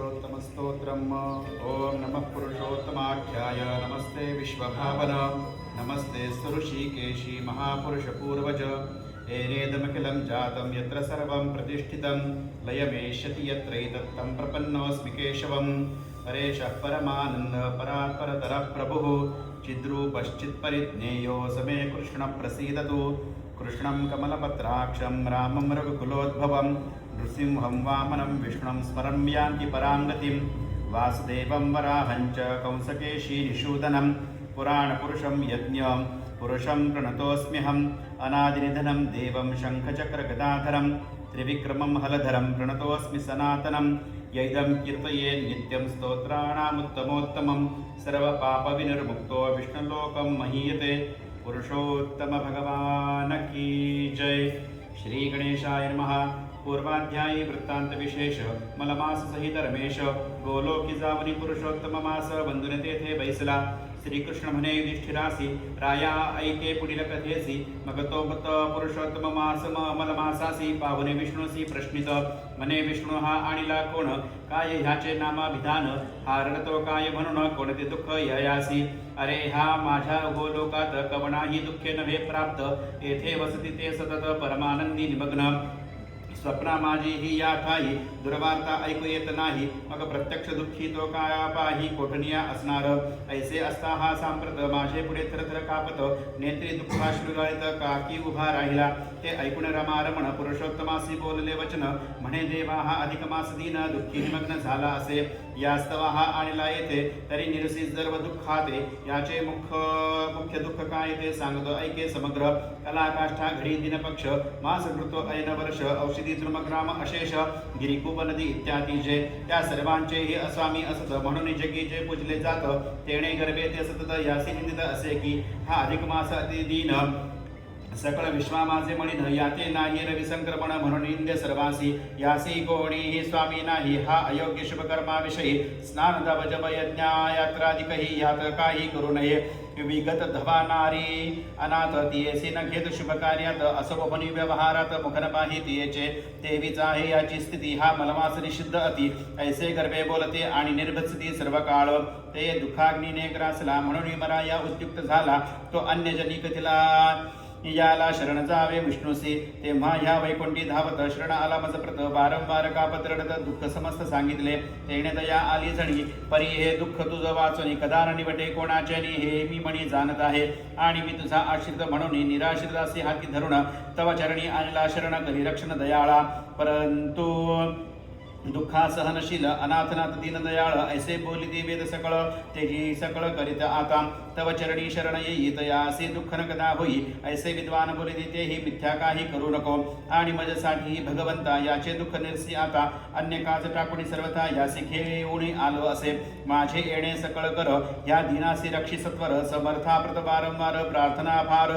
पुरुषोत्तमस्तोत्रम् ओम नमः पुरुषोत्तमाख्याय नमस्ते विश्वभावन नमस्ते ऋषिकेशी महापुरुषपूर्वज एनेदमखिलं जातं यत्र सर्वं प्रतिष्ठितं लयमेष्यति यत्रैतत्तं प्रपन्नोऽस्मि केशवम् हरेशः परमानन्द परात्परतरः प्रभुः चिद्रूपश्चित्परिज्ञेयो समे कृष्णप्रसीदतु कृष्णं कमलपत्राक्षं रामं रघुकुलोद्भवं नृसिंहं वामनं विष्णुं स्मरं यान्ति परां गतिं वासुदेवं वराहं च कंसकेशीनिषूदनं पुराणपुरुषं यज्ञं पुरुषं प्रणतोऽस्म्यहम् अनादिनिधनं देवं शङ्खचक्रगदाधरं त्रिविक्रमं हलधरं प्रणतोऽस्मि सनातनं यैदं कीर्तये नित्यं स्तोत्राणामुत्तमोत्तमं सर्वपापविनिर्मुक्तो विष्णुलोकं महीयते पुरुषोत्तम भगवान की जय। श्री गणेशाय नमः। पूर्वाध्यायी वृत्तांत विशेष मलमास सहित रमेश गोलोकी जावनी पुरुषोत्तम मास बंधुने तेथे बैसला। श्रीकृष्ण म्हणे युधिष्ठिरासी राया ऐके पुढील कथेसी मग तो पुरुषोत्तम मास मलमासासी पाहुणे विष्णूसी प्रश्नित म्हणे विष्णू हा आणिला कोण काय ह्याचे नामाभिधान हा रडतो काय म्हणून कोणते दुःख ययासी अरे हा माझ्या गोलोकात कवणाही दुःखे नव्हे प्राप्त येथे वसती ते सतत परमानंदी निमग्न स्वप्ना माझी ही या ठाई दुर्वार्ता ऐकू येत नाही मग प्रत्यक्ष दुःखी तो काया पाही कोठनिया असणार ऐसे असता हा सांप्रत माझे पुढे थरथर कापत नेत्री दुःखाश्रू गाळीत काकी उभा राहिला ते ऐकून रमारमण पुरुषोत्तमासी बोलले वचन म्हणे देवा हा अधिक मास दीन दुःखी निमग्न झाला असे यास्तव हा आणला येथे तरी निरसी सर्व दुःखाते याचे मुख्य दुःख काय ते सांगतो ऐके समग्र कलाकाष्ठा घडी दिनपक्ष मास ऋतू ऐन वर्ष औषधी द्रुमग्राम अशेष गिरिकूप नदी इत्यादी जे त्या सर्वांचे हे अस्वामी असत म्हणून जगी जे पूजले जात तेणे गर्भे ते सतत यासी निंदित असे की हा अधिक मास अति दीन सकळ विश्वा माझे म्हणीन याते नाही रविसंक्रमण म्हणून इंद्य सर्वासी यासी कोणीही स्वामी नाही हा अयोग्य शुभकर्माविषयी स्नान दव जप यज्ञ यात्रादिकही यात काही करू नये विगत धवा नारी अनाथ तियेसी न घेत शुभ कार्यात असोपनी व्यवहारात मुखन पाही तियेचे तेवीच आहे याची स्थिती हा मलमास निषिद्ध अति ऐसे गर्भे बोलते आणि निर्भत्सती सर्व काळ ते दुःखाग्नीने ग्रासला म्हणून मरा या उद्युक्त झाला तो अन्यजनी कथिला याला शरण जावे विष्णूसी तेव्हा ह्या वैकुंठी धावत शरण आला मज प्रत वारंवार कापत रडत दुःख समस्त सांगितले तेणे दया आली जणी परी हे दुःख तुझं वाचून कदार निवटे कोणाच्यानी हे मी म्हणी जाणत आहे आणि मी तुझा आश्रित म्हणून निराश्रित असे हाती धरून तव चरणी आणला शरण करी रक्षण दयाळा परंतु दुःखा सहनशील अनाथनाथ दीनदयाळ ऐसे बोलिते वेद सकळ तेजी सकळ करीत आता तव चरणी शरण येई तयासी दुःख न कदा होई ऐसे विद्वान बोलिते तेही मिथ्या काही करू नको आणि माझ्यासाठी भगवंता याचे दुःख निरसी आता अन्य काज टाकुणी सर्वथा यासी घेऊनी आलो असे माझे येणे सकळ कर या दीनासी रक्षी सत्वर समर्था प्रत वारंवार प्रार्थना फार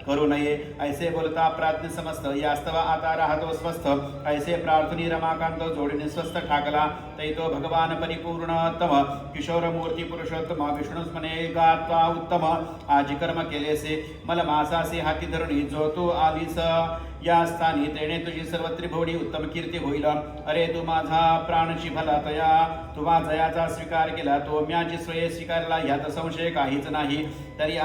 करू नये ऐसे बोलता प्राज्ञ समस्त यास्तव आता राहतो स्वस्थ ऐसे प्रार्थनी रमाकांत जोडीने स्वस्थ ठाकला तैतो भगवान परिपूर्णतम किशोरमूर्ती पुरुषोत्तम विष्णुस्मने गात्वा उत्तम आजी कर्म केलेसे मल मासासी हाती धरुणी जो तू आलीस या स्थानी तेणे तुझी सर्व त्रिभुवनी उत्तम कीर्ती होईल अरे तू माझा प्राणशी भला तया तुझा जयाचा स्वीकार केला तो म्याची स्वये स्वीकारला यात संशय काहीच नाही तरी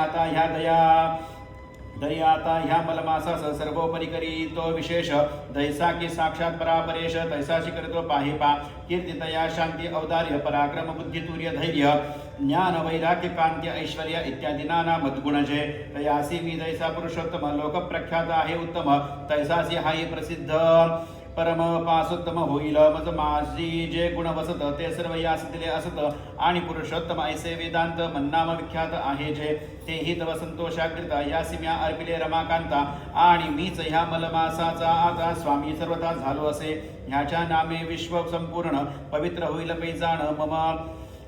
आता ह्या मलमासास सर्वोपरी करी तो विशेष दैसा की साक्षात परापरेश तैसाशी करतो पाहि पा कीर्ती तया शांती औदार्य पराक्रम बुद्धी तूर्य धैर्य ज्ञान वैराग्य कांती ऐश्वर्य इत्यादी नाना मद्गुणजे तयासी मी दैसा पुरुषोत्तम लोक प्रख्यात आहे उत्तम तैसासी हाही प्रसिद्ध परम पासोत्तम होईल मज माझी जे गुण वसत ते सर्व यास दिले असत आणि पुरुषोत्तम ऐसे वेदांत मन्नाम विख्यात आहे जे तेही तव संतोषाकृता यासी म्या अर्पिले रमाकांता आणि मीच ह्या मलमासाचा आता स्वामी सर्वथा झालो असे ह्याच्या नामे विश्व संपूर्ण पवित्र होईल पैजाण मम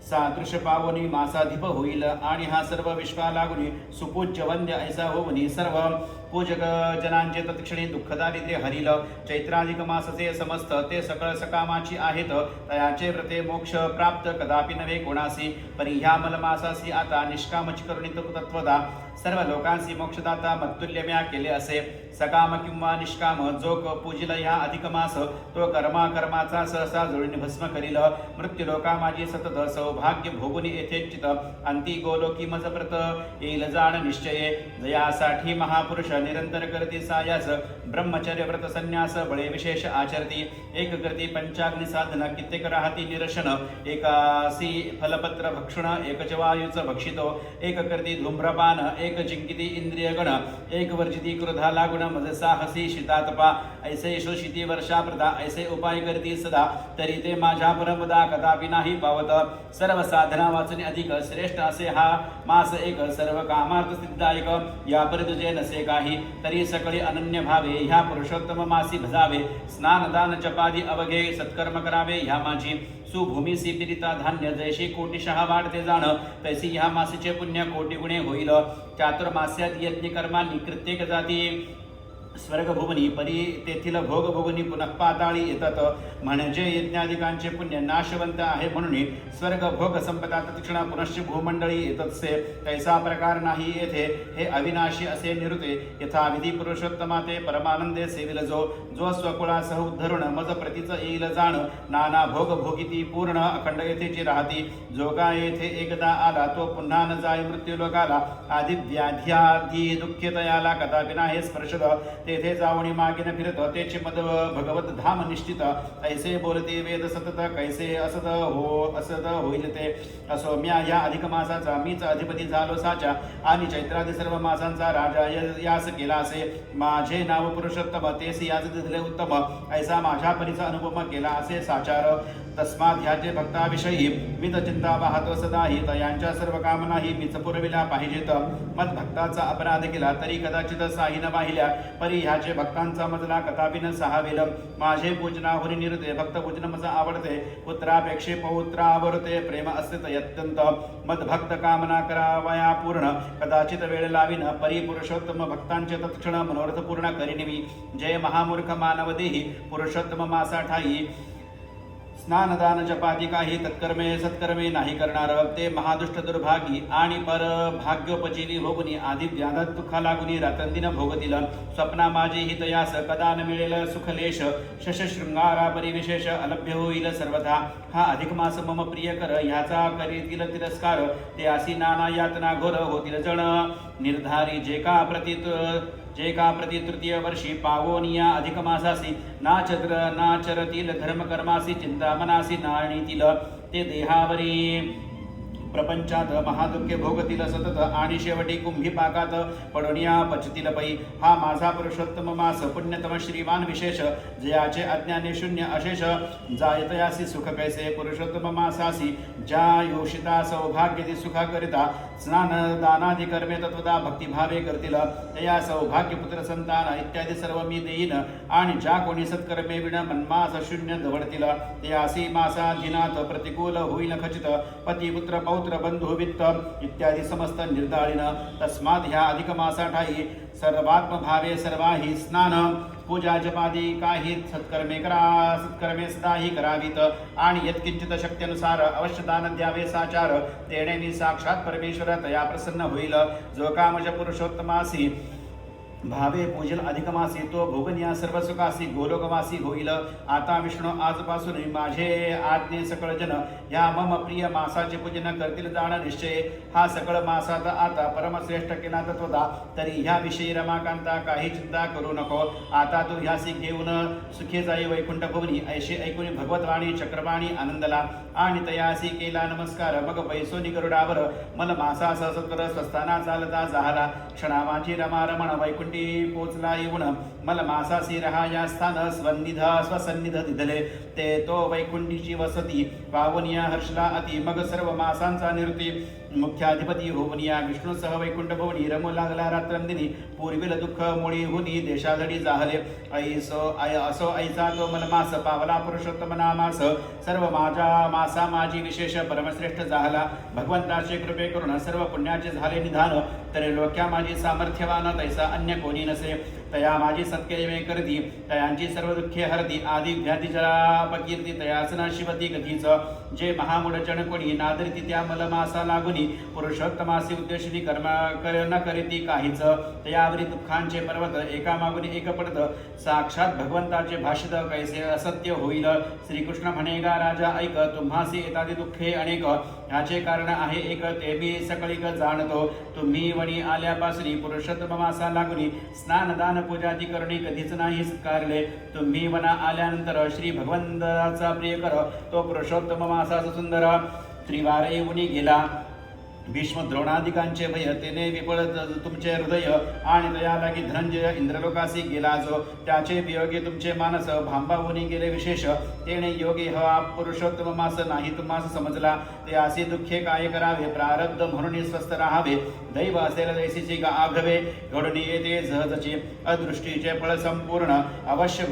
सादृश पावनी मासाधिप होईल आणि हा सर्व विश्वा लागुनी सुपूज्य वंद्य ऐसा होवनी सर्व पूजक जनांचे तत्क्षणी दुःखदारिद्र्य हरिल चैत्राधिक मासचे समस्त ते सकळ सकामाची आहेत तयाचे व्रते मोक्ष प्राप्त कदापि नव्हे कोणासी परी ह्या मलमासासी आता निष्कामची करुणित तत्वदा सर्व लोकांसी मोक्षदाता मत्तुल्य म्या केले असे सकाम किंवा निष्काम जो पूजिल ह्या अधिक मास तो कर्माचा सहसा जुळणी भस्म करील मृत्यूलोका माझी सतत सौभाग्य भोगुनी येथे चित अंती गोलोकी मज व्रत येईल जाण निश्चये जयासाठी महापुरुष निरंतर करती सायास ब्रह्मचर्य व्रत संन्यास बळे विशेष आचरती एक करती पंचाग्नी साधन कित्येक राहती निरशन एकासी फलपत्र भक्षण एकच वायूच भक्षितो एक करती धूम्रपान एक जिंकिती इंद्रियगण एक वर्जिती क्रोधा लागुण मज साहसी शीतातपा ऐसे शोषिती वर्षा प्रदा ऐसे उपाय करती सदा तरी ते माझ्या परमदा कदापि नाही पावत सर्व साधना वाचून अधिक श्रेष्ठ असे हा मास एक सर्व कामार्थ सिद्धायक यापरी तुझे नसे काही तरी सकळी अनन्य भावे ह्या पुरुषोत्तम मासी भजावे स्नान दान जपादी अवघे सत्कर्म करावे ह्या माझी सुभूमीसी पिरिता धान्य जैशी कोटीशहा वाढते जाण तैसी ह्या मासीचे पुण्य कोटी गुणे होईल चातुर्मास्यात यज्ञ कर्मांनी प्रत्येक जाती स्वर्गभुवनी परी तेथील भोगभुवनी पुनः पाताळी येतात म्हणजे यज्ञाधिकांचे पुण्य नाशवंत आहे म्हणून स्वर्ग भोग संपदा तत्क्षणा पुनश्च भूमंडळी येतसे तैसा प्रकार नाही येथे हे अविनाशी असे निरुते यथा विधी पुरुषोत्तमा ते परमानंदे सेविल जो स्वकुळासह उद्धरुण मज प्रतीच येईल जाण नाना भोग भोगिती पूर्ण अखंड येथेची राहती जो का येथे एकदा आला तो पुन्हा न जाय मृत्यूलोकाला आदि व्याध्यादी दुःखितयाला कदापि नाही स्पर्शद तेथे जावणी मागेन फिरत तेचे मद भगवत धाम निश्चित ऐसे बोलते वेद सतत कैसे असत होईल ते असो म्या या अधिक मासाचा मीच अधिपती झालो साचा आणि चैत्रादी सर्व मासांचा राजा यास केला असे माझे नाव पुरुषोत्तम तेस याच दिले उत्तम ऐसा माझ्या परीचा अनुपम केला असे साचार तस्मात ह्याचे भक्ताविषयी मीच चिंता पाहतो सदाही तयांच्या सर्व कामनाही मीच पुरविला पाहिजेत मत भक्ताचा अपराध केला तरी कदाचित साही न पाहिल्या परी ह्याचे भक्तांचा मजला कदापि न सहावेल माझे पूजनाहुरी निरते भक्त पूजन मज आवडते पुत्रापेक्षे पौत्र आवडते प्रेम असते अत्यंत मद भक्त कामना करावया पूर्ण कदाचित वेळ लावीन परी पुरुषोत्तम भक्तांचे तत्क्षण मनोरथ पूर्ण करीनवी जय महामूर्ख मानव देही पुरुषोत्तम मासा ठाई स्नानदान जपादी काही तत्कर्मे सत्कर्मे नाही करणार ते महादुष्ट दुर्भागी आणि परभाग्योपजीवी होगुनी आधी व्याधात दुःखा लागुनी रात्रंदिन भोगतील स्वप्ना माझे हितयास कदा न मिळेल सुखलेश शश शृंगारा परिविशेष अलभ्य होईल सर्वथा हा अधिक मास मम प्रिय कर ह्याचा करीतील तिरस्कार ते अशी नाना यातना घोर होतील जण निर्धारी जे का प्रति तृतीय वर्षी पावोनिया अधिक मासासी नाचरतील धर्मकर्मासी चिंतामनासी नाणीतील ते देहावरी प्रपंचात महादुःखे भोगतील सतत आणि शेवटी कुंभी पाकात पडोनिया पचतील पै हा माझा पुरुषोत्तम मास पुण्यतम श्रीमान विशेष जयाचे अज्ञाने शून्य अशेष जायतयासी सुख कैसे पुरुषोत्तम मासासी ज्या योषिता सौभाग्यती सुखा करिता स्नान दानादि कर्मे तत्वदा भक्तिभावे करतील तया सौभाग्य पुत्र संतान इत्यादी सर्व मी देईन आणि ज्या कोणी सत्कर्मे विण मन्मास शून्य दवडतील तयासी मासाधीनात प्रतिकूल होईल खचित पती पुत्र पौत्र बंधू वित्त इत्यादी समस्त निर्दाळीन तस्मात ह्या अधिक मासाठाई सर्वात्मभावे सर्वाही स्नान पूजा जपादी काही सत्कर्मे सदाही करावीत आणि यत्किंचित शक्त्यनुसार अवश्य दान द्यावे साचार तेणे साक्षात परमेश्वर तया प्रसन्न होईल जो कामज पुरुषोत्तमासी भावे पूजल अधिकमासी तो भोगनिया सर्व सुखासी गोलोकवासी होईल आता विष्णू आजपासून माझे आज्ञे सकळ जन ह्या मम प्रिय मासाचे पूजन करतील जाण निश्चय हा सकळ मासात आता परमश्रेष्ठ केला तत्वदा तरी ह्या विषयी रमाकांता काही चिंता करू नको आता तू ह्यासी घेऊन सुखे जाई वैकुंठ भुवनी ऐशी ऐकून भगवतवाणी चक्रवाणी आनंदला आणि तयासी केला नमस्कार मग पैसोनी गरुडावर मल मासा सहसत्वर स्वस्थाना चालता झाला क्षणा माझी रमा रमण वैकुंठ पोचला येऊन मल मासासी रहाया स्थान स्वसन्निध दिधले ते तो वैकुंठीची वसती पावनिया हर्षला अति मग सर्व मासांचा निवृत्ती मुख्याधिपती होवनिया विष्णूसह वैकुंठ भवनी रमू लागला रात्रंदिनी पूर्वील दुःख मुळी हुनी देशाधडी जाहले असो ऐसा तो मलमास पावला पुरुषोत्तम नामास सर्व माझा मासा माझी विशेष परमश्रेष्ठ झाला भगवंताचे कृपे करून सर्व पुण्याचे झाले निधान तरी लोक्या माझी सामर्थ्यवान तैसा अन्य कोणी नसे तया माझी सत्केवे करती तयांची सर्व दुःखे हरती आदि व्याधीचरापकीर्ती तयाच न शिवती गतीच जे महामुडचण कोणी नादरिती त्या मलमासा लागुनी पुरुषोत्तमासी उद्देशिनी कर्म न करीती काहीच तयावरी दुःखांचे पर्वत एका मागून एक पडत साक्षात भगवंताचे भाषित कैसे असत्य होईल श्रीकृष्ण म्हणेगा राजा ऐक तुम्हासी येतादी दुःखे अनेक ह्याचे कारण आहे एक ते मी सकळीक जाणतो तुम्ही वणी आल्यापासून पुरुषोत्तम मासा लागुनी स्नान दान पूजादी करणे कधीच नाही स्वीकारले तुम्ही वना आल्यानंतर श्री भगवंताचा प्रिय कर तो पुरुषोत्तम मासाचा सुंदर त्रिवार येऊनी गेला भीष्म द्रोणादिकांचे भय तेने विपळ तुमचे हृदय आणि तया लागी धनंजय इंद्रलोकासी गेला जो त्याचे वियोगी तुमचे मानस भांबावून गेले विशेष तेने योगी हा पुरुषोत्तम मास नाही तुम्हास समजला ते असे दुःखे काय करावे प्रारब्ध म्हणून स्वस्थ राहावे दैव असेल दैसीची आघवे घडून येते सहजचे अदृष्टीचे फळ संपूर्ण अवश्य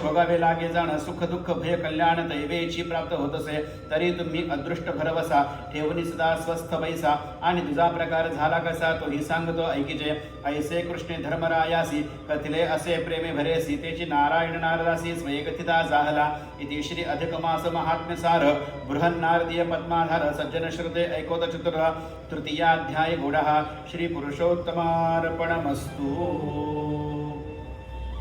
भोगावे लागे जाण सुख दुःख भय कल्याण दैवेची प्राप्त होत असे तरी तुम्ही अदृष्ट भरवसा ठेवणी सदा स्वस्थ बैसा आणि तुझा प्रकार झाला कसा तोही सांगतो ऐकीचे ऐसे कृष्णे धर्मरायासी कथिले असे प्रेमे भरे सीतेची नारायण नारदासी स्वयकथिता जाहला इति श्री अधिक मास महात्म्यसार बृहन्नारदीय पद्माधार सज्जन श्रुते ऐकोत चतुर तृतीयाध्याय गुढः श्री पुरुषोत्तमार्पणमस्तु।